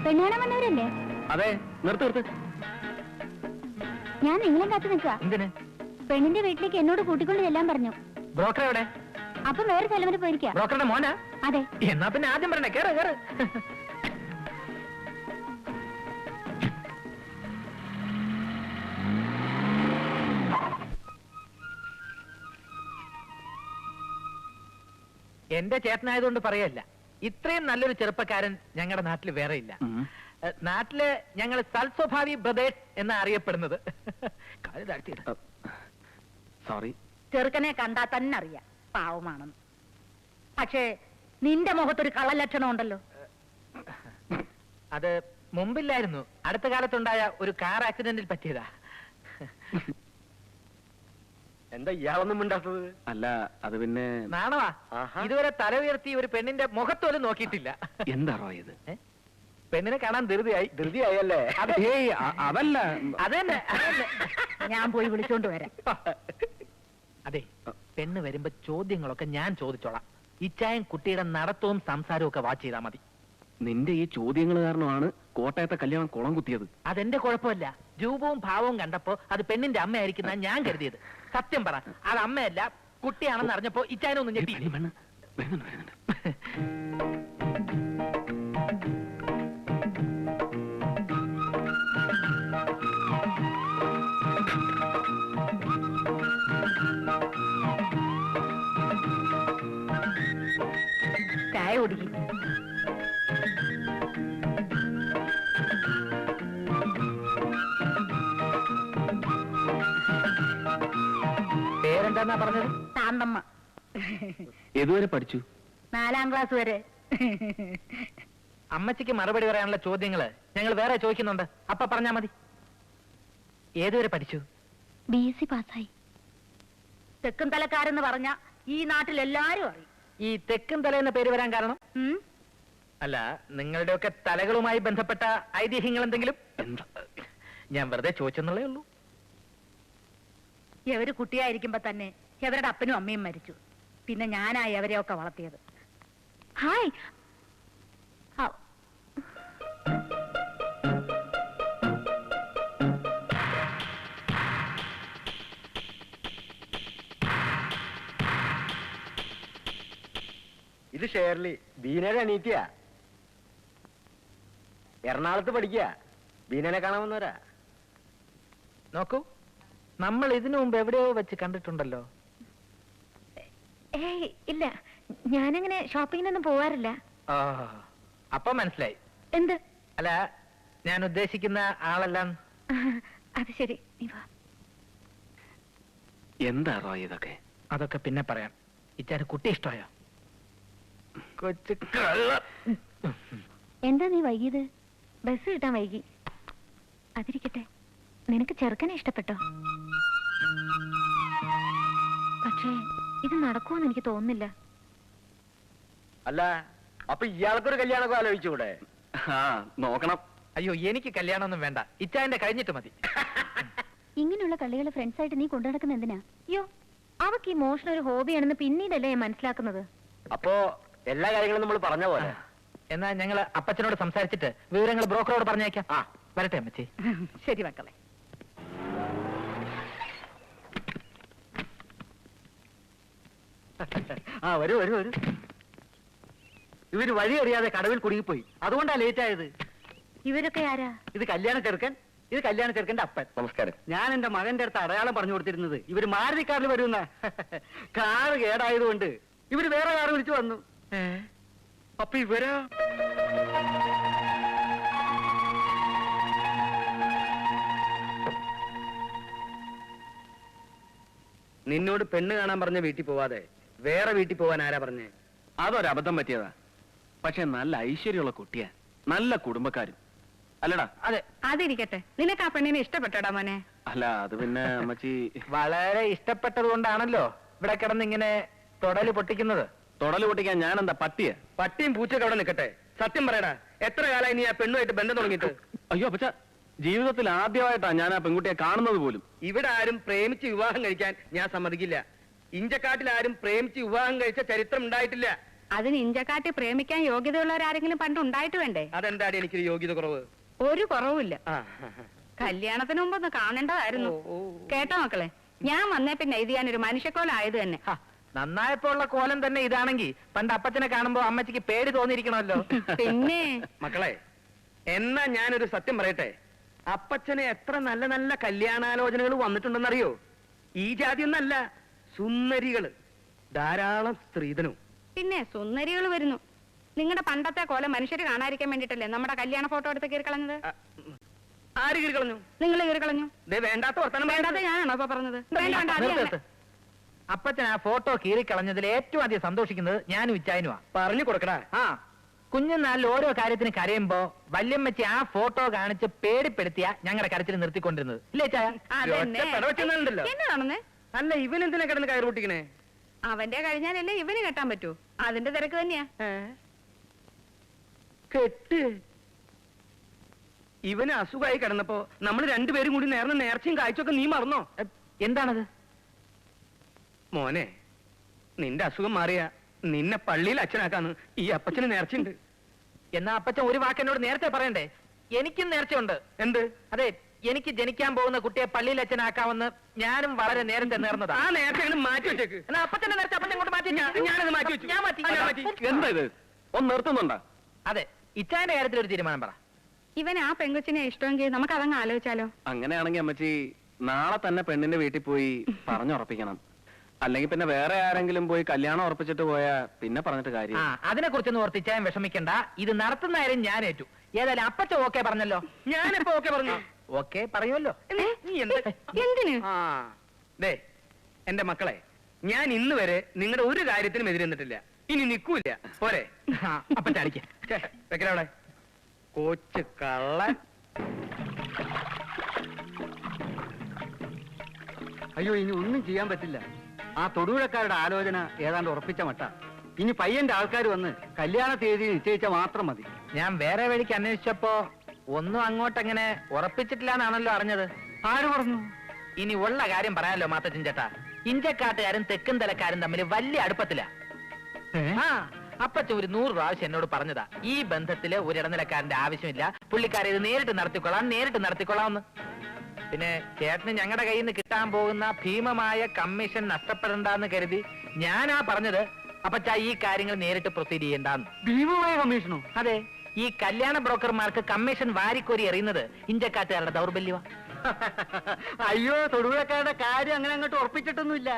പെണ്ണാണാൻ വന്നവരല്ലേ? അതെ. നിർത്ത്. ഞാൻ നിങ്ങളെ കാത്തു നിൽക്കുക. എന്തിന്? പെണ്ണിന്റെ വീട്ടിലേക്ക് എന്നോട് കൂട്ടിക്കൊണ്ട് ചെല്ലാൻ പറഞ്ഞു. ബ്രോക്കർ എവിടെ? അപ്പൊ വേറെ സ്ഥലം വരെ പോയിരിക്കാം. ബ്രോക്കറുടെ മോനാ? അതെ. എന്നാ പിന്നെ ആദ്യം പറഞ്ഞേ, കേറ്. എന്റെ ചേട്ടനായതുകൊണ്ട് പറയല്ല, ഇത്രയും നല്ലൊരു ചെറുപ്പക്കാരൻ ഞങ്ങളുടെ നാട്ടിൽ വേറെ ഇല്ല. നാട്ടില് ഞങ്ങൾ സൽസ്വഭാവി ബ്രദേഴ്സ് എന്നാ അറിയപ്പെടുന്നത്. സോറി. ചെറുക്കനെ കണ്ടാ തന്നെ അറിയാം പാവമാണെന്ന്. പക്ഷേ നിന്റെ മുഖത്തൊരു കള്ളലക്ഷണം ഉണ്ടല്ലോ. അത് മുമ്പില്ലായിരുന്നു, അടുത്ത കാലത്തുണ്ടായ ഒരു കാർ ആക്സിഡന്റിൽ പറ്റിയതാ. എന്താ ഇയാളൊന്നും മിണ്ടാത്തത്? അല്ല, അത് പിന്നെ നാണവാ. ഇതുവരെ തല ഉയർത്തി ഒരു പെണ്ണിന്റെ മുഖത്തോലും നോക്കിയിട്ടില്ല. എന്താണോ ഇത്? പെണ്ണിനെ കാണാൻ ധൃതിയായല്ലേ? അതല്ല, അതന്നെ. ഞാൻ പോയി വിളിച്ചോണ്ട് വരാം. അതെ, പെണ്ണ് വരുമ്പോ ചോദ്യങ്ങളൊക്കെ ഞാൻ ചോദിച്ചോളാം. ഇച്ചായം കുട്ടിയുടെ നടത്തവും സംസാരവും ഒക്കെ വാച്ച് ചെയ്താൽ മതി. നിന്റെ ഈ ചോദ്യങ്ങൾ കാരണമാണ് കോട്ടയത്തെ കല്യാണം കുളം കുത്തിയത്. അതെന്റെ കുഴപ്പമില്ല. രൂപവും ഭാവവും കണ്ടപ്പോ അത് പെണ്ണിന്റെ അമ്മയായിരിക്കുന്ന ഞാൻ കരുതിയത്. സത്യം പറ, അത് അമ്മയല്ല കുട്ടിയാണെന്ന് അറിഞ്ഞപ്പോ ഇച്ചായനൊന്നും ഞെട്ടി. വരുന്നുണ്ട്. ചായ കുടിക്കും. പേരെന്താ പറഞ്ഞത്? ശാന്തമ്മ. ഏതുവരെ പഠിച്ചു? 4ാം ക്ലാസ് വരെ. അമ്മച്ചിക്ക് മറുപടി പറയാനുള്ള ചോദ്യങ്ങള് ഞങ്ങൾ വേറെ ചോദിക്കുന്നുണ്ട്, അപ്പൊ പറഞ്ഞാ മതി. ഏതുവരെ പഠിച്ചു? BSc പാസ്സായി. തെക്കും തലക്കാരെന്ന് പറഞ്ഞ ഈ നാട്ടിൽ എല്ലാരും അറിയും. ഈ തെക്കും തല എന്ന പേര് വരാൻ കാരണം? അല്ല, നിങ്ങളുടെയൊക്കെ തലകളുമായി ബന്ധപ്പെട്ട ഐതിഹ്യങ്ങൾ എന്തെങ്കിലും? ഞാൻ വെറുതെ ചോദിച്ചെന്നുള്ളേ ഉള്ളൂ. എവര് കുട്ടിയായിരിക്കുമ്പോ തന്നെ എവരുടെ അപ്പനും അമ്മയും മരിച്ചു. പിന്നെ ഞാനായി എവരെയൊക്കെ വളർത്തിയത്. ഹായ്. ഇത് ഷേർലി, ബീനയുടെ അനീറ്റിയാ. എറണാകുളത്ത് പഠിക്കുക. ബീനനെ കാണാമെന്നവരാ. നോക്കൂ, നമ്മൾ ഇതിനു മുമ്പ് എവിടെയോ വെച്ച് കണ്ടിട്ടുണ്ടല്ലോ. ഏയ് ഇല്ല, ഞാനങ്ങനെ ഷോപ്പിങ്ങിനൊന്നും പോവാറില്ല. അപ്പൊ മനസ്സിലായി. എന്ത്? അല്ല, ഞാൻ ഉദ്ദേശിക്കുന്ന ആളെല്ലാം. അത് ശരി. എന്താണോ ഇതൊക്കെ? അതൊക്കെ പിന്നെ പറയാം. ഇച്ചാര് കുട്ടി ഇഷ്ടമായോ? എന്താ നീ വൈകിയത്? ബസ് കിട്ടാൻ വൈകി. അതിരിക്കട്ടെ, നിനക്ക് ചെറുക്കനെ ഇഷ്ടപ്പെട്ടോ? പക്ഷേ ഇത് നടക്കുമെന്ന് എനിക്ക് തോന്നുന്നില്ല. അല്ല, അപ്പൊ ഇയാൾക്കൊരു കല്യാണമൊക്കെ ആലോചിച്ചുകൂടെ? നോക്കണം. അയ്യോ, എനിക്ക് കല്യാണമൊന്നും വേണ്ട. ഇച്ചായന്റെ കഴിഞ്ഞിട്ട് മതി. ഇങ്ങനെയുള്ള കളികളെ ഫ്രണ്ട്സായിട്ട് നീ കൊണ്ടു നടക്കുന്ന എന്തിനാ? അയ്യോ, അവക്ക് ഈ മോഷണം ഒരു ഹോബിയാണെന്ന് പിന്നീടല്ലേ ഞാൻ മനസ്സിലാക്കുന്നത്. അപ്പോ എല്ലാ കാര്യങ്ങളും നമ്മൾ പറഞ്ഞ പോലെ. എന്നാ ഞങ്ങൾ അപ്പച്ചനോട് സംസാരിച്ചിട്ട് വിവരങ്ങൾ ബ്രോക്കറോട് പറഞ്ഞേക്കാം. വരട്ടെ അമ്മച്ചി. ശരി മക്കളെ. വരൂ. ഇവര് വഴി അറിയാതെ കടവിൽ കുടുങ്ങിപ്പോയി, അതുകൊണ്ടാ ലേറ്റ് ആയത്. ഇവരൊക്കെ ആരാ? ഇത് കല്യാണ ചെറുക്കന്റെ അപ്പൻ. നമസ്കാരം. ഞാൻ എന്റെ മകന്റെ അടുത്ത് അടയാളം പറഞ്ഞു കൊടുത്തിരുന്നത് ഇവര് മാരുതി കാറിൽ വരുന്ന. കാറ് കേടായതുകൊണ്ട് ഇവര് വേറെ കാറ് വിളിച്ചു വന്നു. അപ്പൊ ഇവരാ? നിന്നോട് പെണ്ണ് കാണാൻ പറഞ്ഞ വീട്ടിൽ പോവാതെ വേറെ വീട്ടിൽ പോവാൻ ആരാ പറഞ്ഞേ? അതൊരബദ്ധം പറ്റിയതാ. പക്ഷെ നല്ല ഐശ്വര്യമുള്ള കുട്ടിയാ, നല്ല കുടുംബക്കാരും. അല്ലടാ? അതെ. അതിരിക്കട്ടെ, നിനക്ക് ആ പെണ്ണിനെ ഇഷ്ടപ്പെട്ടോടാ മോനെ? അല്ല, അത് പിന്നെ അമ്മച്ചി വളരെ ഇഷ്ടപ്പെട്ടത് കൊണ്ടാണല്ലോ ഇവിടെ കിടന്ന് ഇങ്ങനെ തൊടല് പൊട്ടിക്കുന്നത്. തൊടല് പൊട്ടിക്കാൻ ഞാൻ എന്താ പട്ടിയ? പട്ടിയും പൂച്ചൊക്കെ അവിടെ നിൽക്കട്ടെ. സത്യം പറയടാ, എത്ര കാലമായി നീ ആ പെണ്ണുമായിട്ട് ബന്ധം തുടങ്ങിയിട്ട്? അയ്യോ അപ്പച്ച, ജീവിതത്തിൽ ആദ്യമായിട്ടാ ഞാൻ ആ പെൺകുട്ടിയെ കാണുന്നത് പോലും. ഇവിടെ ആരും പ്രേമിച്ച് വിവാഹം കഴിക്കാൻ ഞാൻ സമ്മതിക്കില്ല. ഇഞ്ചക്കാട്ടിൽ ആരും പ്രേമിച്ച് വിവാഹം കഴിച്ച ചരിത്രം ഉണ്ടായിട്ടില്ല. അതിന് ഇഞ്ചക്കാട്ടി പ്രേമിക്കാൻ യോഗ്യതയുള്ളവരാരെങ്കിലും പണ്ട് ഉണ്ടായിട്ട് വേണ്ടേ? അതെന്താടി എനിക്കൊരു യോഗ്യത കുറവ്? ഒരു കുറവുമില്ല. ആ, കല്യാണത്തിന് മുമ്പൊന്ന് കാണേണ്ടതായിരുന്നു. കേട്ടോ മക്കളെ, ഞാൻ വന്നേ പിന്നെ ഇത് ഞാനൊരു മനുഷ്യക്കോലായത് തന്നെ. ഹ, നന്നായപ്പോ ഉള്ള കോലം തന്നെ ഇതാണെങ്കിൽ പണ്ട് അപ്പച്ചനെ കാണുമ്പോ അമ്മച്ചിക്ക് പേടി തോന്നിയിരിക്കണമല്ലോ. പിന്നെ മക്കളെ, എന്നാ ഞാനൊരു സത്യം പറയട്ടെ. അപ്പച്ചന് എത്ര നല്ല നല്ല കല്യാണാലോചനകൾ വന്നിട്ടുണ്ടെന്നറിയോ? ഈ ജാതി ഒന്നല്ല, സുന്ദരികള് ധാരാളം സ്ത്രീധനവും. പിന്നെ സുന്ദരികൾ വരുന്നു. നിങ്ങളുടെ പണ്ടത്തെ കോലം മനുഷ്യര് കാണാതിരിക്കാൻ വേണ്ടിട്ടല്ലേ നമ്മുടെ കല്യാണ ഫോട്ടോ എടുത്ത് കീറി കളഞ്ഞത്? ആര് കീറി കളഞ്ഞു? നിങ്ങൾ കീറി കളഞ്ഞു. വേണ്ടാത്ത വർത്തമാനം വേണ്ടാതെ ഞാനാണോ ഇപ്പൊ പറഞ്ഞത്? വേണ്ട വേണ്ട, അത് നിർത്ത് ഞാൻ- നിർത്ത്. അപ്പച്ചൻ ആ ഫോട്ടോ കീറിക്കളഞ്ഞതിൽ ഏറ്റവും അധികം സന്തോഷിക്കുന്നത് ഞാനും ഇച്ചായനുമാ. പറഞ്ഞു കൊടുക്കടാ. ആ, കുഞ്ഞുനാളിൽ ഓരോ കാര്യത്തിന് കരയുമ്പോ വല്യമ്മച്ചി ആ ഫോട്ടോ കാണിച്ച് പേടിപ്പെടുത്തിയ ഞങ്ങളുടെ കരച്ചിൽ നിർത്തിക്കൊണ്ടിരുന്നത് ഇല്ലേ ചായ? അതന്നെ. ഒറ്റ പെടവെച്ചെന്നുണ്ടല്ലോ. എന്നതാണെന്ന്? അല്ല, ഇവൻ എന്തിനാ കിടന്ന് കയറി പൊട്ടിക്കണേ? അവന്റെ കഴിഞ്ഞാലല്ലേ ഇവന് കെട്ടാൻ പറ്റൂ. അതിന്റെ തിരക്ക് തന്നെയാ. കെട്ട്. ഇവന് അസുഖമായി കിടന്നപ്പോ നമ്മൾ രണ്ടുപേരും കൂടി നേർന്ന നേർച്ചയും കാഴ്ചയൊക്കെ നീ മറന്നോ? എന്താണത്? മോനെ, നിന്റെ അസുഖം മാറിയ നിന്നെ പള്ളിയിൽ അച്ഛനാക്കാന്ന് ഈ അപ്പച്ചന് നേർച്ചയുണ്ട്. എന്നാ അപ്പച്ചൻ ഒരു വാക്ക് എന്നോട് നേരത്തെ പറയണ്ടേ? എനിക്കും നേർച്ചയുണ്ട്. എന്ത്? അതെ, എനിക്ക് ജനിക്കാൻ പോകുന്ന കുട്ടിയെ പള്ളിയിൽ അച്ഛനാക്കാമെന്ന് ഞാനും വളരെ നേരത്തെ നേർന്നതാ. ആ നേർച്ച അങ്ങട് മാറ്റി വെച്ചേക്ക്. എന്നാ അപ്പച്ചന്റെ നേർച്ച അപ്പച്ചൻ കൊണ്ട് മാറ്റി വെച്ചേ. ഞാനത് മാറ്റി വെച്ചു. ഞാൻ മാറ്റി. ആ, ഞാൻ മാറ്റി. എന്താ ഇത്? ഒന്ന് നിർത്തുന്നുണ്ടോ? അതെ, ഇച്ചാന്റെ കാര്യത്തിൽ ഒരു തീരുമാനം പറ. ഇവൻ ആ പെങ്കൊച്ചിനെ ഇഷ്ടമെങ്കിൽ നമുക്ക് അതങ്ങ് ആലോചിച്ചാലോ? അങ്ങനെയാണെങ്കിൽ അമ്മച്ചി നാളെ തന്നെ പെണ്ണിന്റെ വീട്ടിൽ പോയി പറഞ്ഞുറപ്പിക്കണം. അല്ലെങ്കിൽ പിന്നെ വേറെ ആരെങ്കിലും പോയി കല്യാണം ഉറപ്പിച്ചിട്ട് പോയാ പിന്നെ പറഞ്ഞിട്ട് ആ, കാര്യം. അതിനെ കുറിച്ചൊന്നും ഓർത്ത് ഇച്ചായൻ വിഷമിക്കണ്ട. ഇത് നടത്തുന്ന കാര്യം ഞാൻ ഏറ്റു. ഏതായാലും അപ്പച്ച ഓക്കെ പറഞ്ഞല്ലോ. ഞാനിപ്പോ ഓക്കെ പറഞ്ഞു. ഓക്കെ പറയുമല്ലോ. നീ എന്താ? എന്തിന്? ആ, ദേ എന്റെ മക്കളെ, ഞാൻ ഇന്ന് വരെ നിങ്ങളുടെ ഒരു കാര്യത്തിനും എതിരെ നിന്നിട്ടില്ല. ഇനി നിൽക്കൂല. പോരെ? അപ്പച്ച അടിക്ക. വെക്കലവിടെ കോച്ച് കള്ള. അയ്യോ, ഇനി ഒന്നും ചെയ്യാൻ പറ്റില്ല. ആ തൊടുപുഴക്കാരുടെ ആലോചന ഏതാണ്ട് ഉറപ്പിച്ച മട്ട. ഇനി പയ്യന്റെ ആൾക്കാർ വന്ന് കല്യാണ തീയതി നിശ്ചയിച്ച മാത്രം മതി. ഞാൻ വേറെ വഴിക്ക് അന്വേഷിച്ചപ്പോ ഒന്നും അങ്ങോട്ടങ്ങനെ ഉറപ്പിച്ചിട്ടില്ല എന്നാണല്ലോ അറിഞ്ഞത്. ആര് പറഞ്ഞു? ഇനി ഉള്ള കാര്യം പറയാലോ മാത്തച്ഛൻ ചേട്ടാ. ഇഞ്ചക്കാട്ടുകാരും തെക്കും തലക്കാരും തമ്മിൽ വലിയ അടുപ്പത്തില. ആ, അപ്പച്ച ഒരു 100 പ്രാവശ്യം എന്നോട് പറഞ്ഞതാ, ഈ ബന്ധത്തില് ഒരു ഇടനിലക്കാരന്റെ ആവശ്യമില്ല, പുള്ളിക്കാരെ ഇത് നേരിട്ട് നടത്തിക്കൊള്ളാം എന്ന്. പിന്നെ ചേട്ടന് ഞങ്ങളുടെ കയ്യിൽ നിന്ന് കിട്ടാൻ പോകുന്ന ഭീമമായ കമ്മീഷൻ നഷ്ടപ്പെടണ്ടെന്ന് കരുതി ഞാനാ പറഞ്ഞത് അപ്പച്ച ഈ കാര്യങ്ങൾ നേരിട്ട് പ്രൊസീഡ് ചെയ്യണ്ടെന്ന്. ഭീമമായ കമ്മീഷനോ? അതെ, ഈ കല്യാണ ബ്രോക്കർമാർക്ക് കമ്മീഷൻ വാരിക്കോരി എറിയുന്നത് ഇഞ്ചക്കാട്ടുകാരുടെ ദൗർബല്യമാ. അയ്യോ, തൊടുപുഴക്കാരുടെ കാര്യം അങ്ങനെ അങ്ങോട്ട് ഉറപ്പിച്ചിട്ടൊന്നുമില്ല.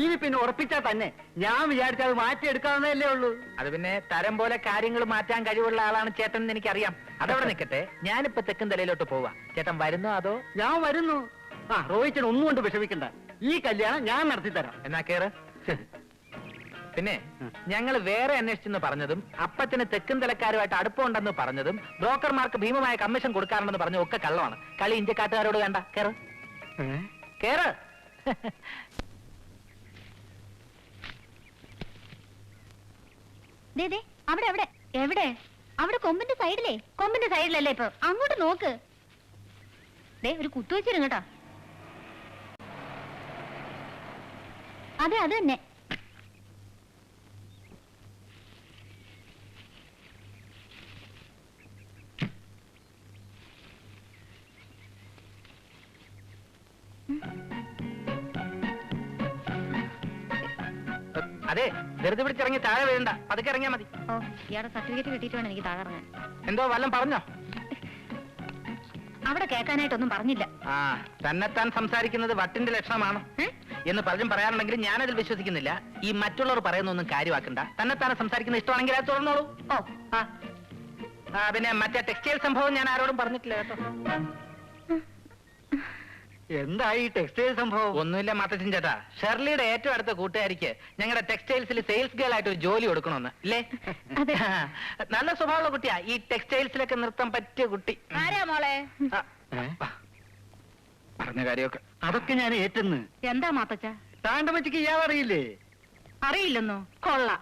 ഇനി പിന്നെ ഉറപ്പിച്ചാൽ തന്നെ ഞാൻ വിചാരിച്ചാൽ അത് മാറ്റിയെടുക്കാവുന്നതല്ലേ ഉള്ളൂ. അത് പിന്നെ തരം പോലെ കാര്യങ്ങൾ മാറ്റാൻ കഴിവുള്ള ആളാണ് ചേട്ടൻ എന്ന് എനിക്കറിയാം. അതവിടെ നിൽക്കട്ടെ, ഞാനിപ്പോ തെക്കും തലയിലോട്ട് പോവാ. ചേട്ടൻ വരുന്നോ അതോ? ഞാൻ വരുന്നു. ആ, റോഹിച്ചൻ ഒന്നും കൊണ്ട് വിഷമിക്കണ്ട. ഈ കല്യാണം ഞാൻ നടത്തി തരാം. എന്നാ കേറ്. പിന്നെ ഞങ്ങൾ വേറെ അന്വേഷിച്ചെന്ന് പറഞ്ഞതും അപ്പച്ചന് തെക്കും തലക്കാരുമായിട്ട് അടുപ്പമുണ്ടെന്ന് പറഞ്ഞതും ബ്രോക്കർമാർക്ക് ഭീമമായ കമ്മീഷൻ കൊടുക്കാറുണ്ടെന്ന് പറഞ്ഞ ഒക്കെ കള്ളമാണ്. കളി ഇഞ്ചക്കാട്ടുകാരോട് വേണ്ട. കേറ് കേറ്. അവിടെ അവിടെ എവിടെ? അവിടെ കൊമ്പിന്റെ സൈഡിലേ. കൊമ്പിന്റെ സൈഡിലല്ലേ ഇപ്പൊ? അങ്ങോട്ട് നോക്ക്. ദേ ഒരു കുത്തു വെച്ചിരുന്നു കേട്ടോ. അതെ, അത് തന്നെ. അതെ, ധൃതി പിടിച്ചിറങ്ങി താഴെ വീഴണ്ട, പതുക്കെ ഇറങ്ങിയാ മതി. ഓ, ഇയാളുടെ സർട്ടിഫിക്കറ്റ് കിട്ടിയിട്ട് വേണം എനിക്ക് തകർന്ന്. എന്തോ വല്ലതും പറഞ്ഞോ? അവിടെ കേൾക്കാനായിട്ടൊന്നും പറഞ്ഞില്ല. ആ, തന്നെത്താൻ സംസാരിക്കുന്നത് വട്ടിന്റെ ലക്ഷണമാണ് എന്ന് പലരും പറയാറുണ്ടെങ്കിലും ഞാനതിൽ വിശ്വസിക്കുന്നില്ല. ഈ മറ്റുള്ളവർ പറയുന്നൊന്നും കാര്യമാക്കണ്ട. തന്നെത്താനെ സംസാരിക്കുന്ന ഇഷ്ടമാണെങ്കിൽ അത് തുറന്നോളൂ. ഓ, പിന്നെ മറ്റേ ടെക്സ്റ്റൈൽ സംഭവം ഞാൻ ആരോടും പറഞ്ഞിട്ടില്ല കേട്ടോ. എന്തായി ടെക്സ്റ്റൈൽ സംഭവം? ഒന്നുമില്ല മാത്തച്ഛൻ ചേട്ടാ, ഷെർലിയുടെ ഏറ്റവും അടുത്ത കൂട്ടുകാരിക്ക് ഞങ്ങളുടെ ടെക്സ്റ്റൈൽസിൽ സെയിൽസ് ഗേൾ ആയിട്ട് ഒരു ജോലി കൊടുക്കണമെന്ന് ഇല്ലേ? നല്ല സ്വഭാവമുള്ള കുട്ടിയാ, ഈ ടെക്സ്റ്റൈൽസിലൊക്കെ നിർത്താൻ പറ്റിയ കുട്ടി. ആരാ മോളെ? പറഞ്ഞ കാര്യമൊക്കെ അതൊക്കെ ഞാൻ ഏറ്റെന്ന്. എന്താ മാത്തച്ച? താണ്ടമ്മച്ചിക്ക് ഇയാളറിയില്ലേ? അറിയില്ലെന്നോ? കൊള്ളാം.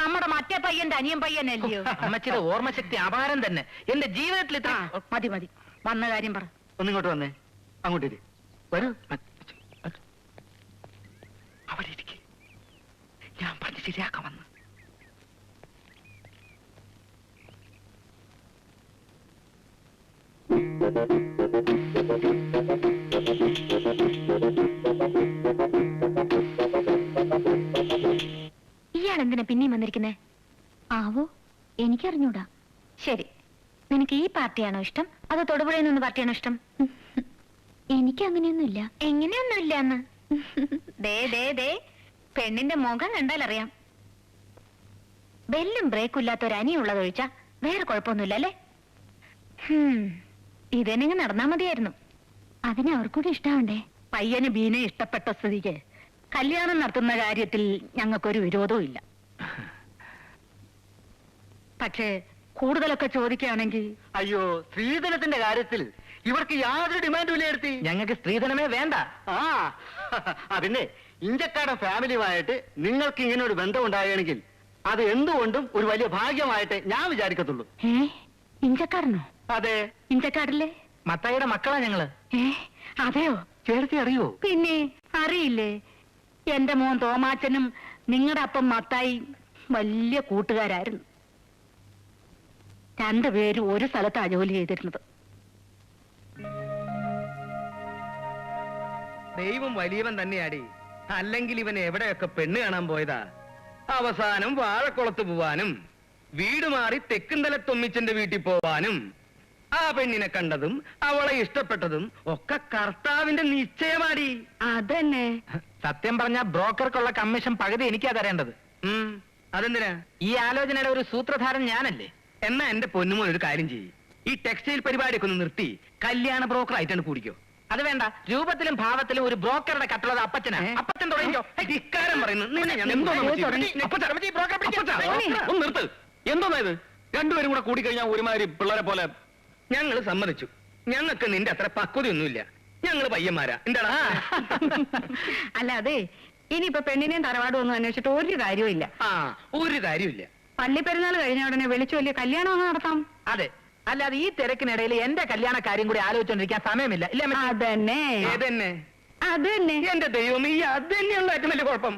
നമ്മുടെ മറ്റേ പയ്യന്റെ അനിയൻ പയ്യനല്ലയോ? അമ്മച്ചിയുടെ ഓർമ്മശക്തി അപാരം തന്നെ. എന്റെ ജീവിതത്തിൽ ഇത്ര മതി മതി, വന്ന കാര്യം പറ. ഒന്നിങ്ങോട്ട് വന്നേ. അങ്ങോട്ടേക്ക് വരൂ. അവിടെ ഇരിക്കെ, ഞാൻ പറഞ്ഞ് ശരിയാക്കാൻ വന്നു. ഇയാളെന്തിനാ പിന്നെയും വന്നിരിക്കുന്നേ? ആവോ, എനിക്കറിഞ്ഞൂടാ. ശരി, നിനക്ക് ഈ പാർട്ടിയാണോ ഇഷ്ടം അതോ തൊടുപുഴയിൽ നിന്ന് പാർട്ടിയാണോ ഇഷ്ടം? എനിക്ക് അങ്ങനെയൊന്നുമില്ല. എങ്ങനെയൊന്നുമില്ല എന്ന് ദേ ദേ ദേ പെണ്ണിന്റെ മുഖം കണ്ടാലറിയാം. ബെല്ലും ബ്രേക്കും ഇല്ലാത്ത ഒരു അനിയുള്ളതൊഴിച്ചാ വേറെ കുഴപ്പമൊന്നുമില്ല അല്ലേ? ഇതെനിങ്ങ് നടന്നാ മതിയായിരുന്നു. അതിനെ അവർക്കൂടി ഇഷ്ടാവണ്ടേ? പയ്യന് ബീനെ ഇഷ്ടപ്പെട്ട സ്ഥിതിക്ക് കല്യാണം നടത്തുന്ന കാര്യത്തിൽ ഞങ്ങൾക്കൊരു വിരോധവും ഇല്ല. പക്ഷേ കൂടുതലൊക്കെ ചോദിക്കുകയാണെങ്കിൽ അയ്യോ, സ്ത്രീധനത്തിന്റെ കാര്യത്തിൽ ഇവർക്ക് യാതൊരു ഡിമാൻഡും ഇല്ല എടുത്തി. ഞങ്ങൾക്ക് സ്ത്രീധനമേ വേണ്ട. ആ അതിനെ ഇഞ്ചക്കാടൻ ഫാമിലിയുമായിട്ട് നിങ്ങൾക്ക് ഇങ്ങനെ ഒരു ബന്ധം ഉണ്ടാവുകയാണെങ്കിൽ അത് എന്തുകൊണ്ടും ഒരു വലിയ ഭാഗ്യമായിട്ട് ഞാൻ വിചാരിക്കത്തുള്ളൂ. ഇഞ്ചക്കാരനോ? അതെ, ഇഞ്ചക്കാരില്ലേ? മത്തായിയുടെ മക്കളാ ഞങ്ങള്. അതെയോ? ചേർത്തി അറിയോ? പിന്നെ അറിയില്ലേ, എന്റെ മോൻ തോമാച്ചനും നിങ്ങളുടെ അപ്പം മത്തായി വലിയ കൂട്ടുകാരായിരുന്നു. രണ്ടുപേരും ഒരു സ്ഥലത്താ ജോലി ചെയ്തിരുന്നത്. ദൈവം വലിയവൻ തന്നെയാടി, അല്ലെങ്കിൽ ഇവൻ എവിടെയൊക്കെ പെണ്ണ് കാണാൻ പോയതാ. അവസാനം വാഴക്കുളത്ത് പോവാനും വീട് മാറി തെക്കുംതല തൊമ്മിച്ചന്റെ വീട്ടിൽ പോവാനും ആ പെണ്ണിനെ കണ്ടതും അവളെ ഇഷ്ടപ്പെട്ടതും ഒക്കെ കർത്താവിന്റെ നിശ്ചയമാടി. അതന്നെ. സത്യം പറഞ്ഞ ബ്രോക്കർക്കുള്ള കമ്മീഷൻ പകുതി എനിക്കാ തരേണ്ടത്. അതെന്തിനാ? ഈ ആലോചനയുടെ ഒരു സൂത്രധാരൻ ഞാനല്ലേ. എന്നാ എന്റെ പൊന്നുമോൻ ഒരു കാര്യം ചെയ്യ്, ഈ ടെക്സ്റ്റൈൽ പരിപാടിയൊക്കെ ഒന്ന് നിർത്തി കല്യാണ ബ്രോക്കർ ആയിട്ടാണ് കൂടിക്കോ. അത് വേണ്ട, രൂപത്തിലും ഭാവത്തിലും ഒരു ബ്രോക്കറുടെ കട്ടുള്ളത് അപ്പച്ചനാ. അപ്പച്ചൻ തുടങ്ങിക്കോ. ധിക്കാരം പറയുന്നു നിന്നെ ഞാൻ ഒന്ന് നിർത്ത്. എന്തോന്നാ ഇത്? രണ്ടുപേരും കൂടെ കൂടിക്കഴിഞ്ഞാൽ ഒരുമാതിരി പിള്ളേരെ പോലെ. ഞങ്ങൾ സമ്മതിച്ചു, ഞങ്ങൾക്ക് നിന്റെ അത്ര പക്വതയൊന്നുമില്ല, ഞങ്ങൾ പയ്യന്മാരാ. എന്താടാ? അല്ല അതെ, ഇനിയിപ്പോ പെണ്ണിനെയും തറവാടും ഒന്നും അന്വേഷിച്ചിട്ട് ഒരു കാര്യമില്ല. ഒരു കാര്യമില്ല. പള്ളിപ്പെരുന്നാൾ കഴിഞ്ഞ ഉടനെ വിളിച്ചു വലിയ കല്യാണം അങ്ങ് നടത്താം. അതെ, അല്ലാതെ ഈ തിരക്കിനിടയിൽ എന്റെ കല്യാണ കാര്യം കൂടി ആലോചിച്ചോണ്ടിരിക്കാൻ സമയമില്ല. ഇല്ല അതന്നെ ഏതന്നെ? അതന്നെ. എന്റെ ദൈവം, ഈ അത് തന്നെയുള്ള ഏറ്റവും വലിയ കുഴപ്പം.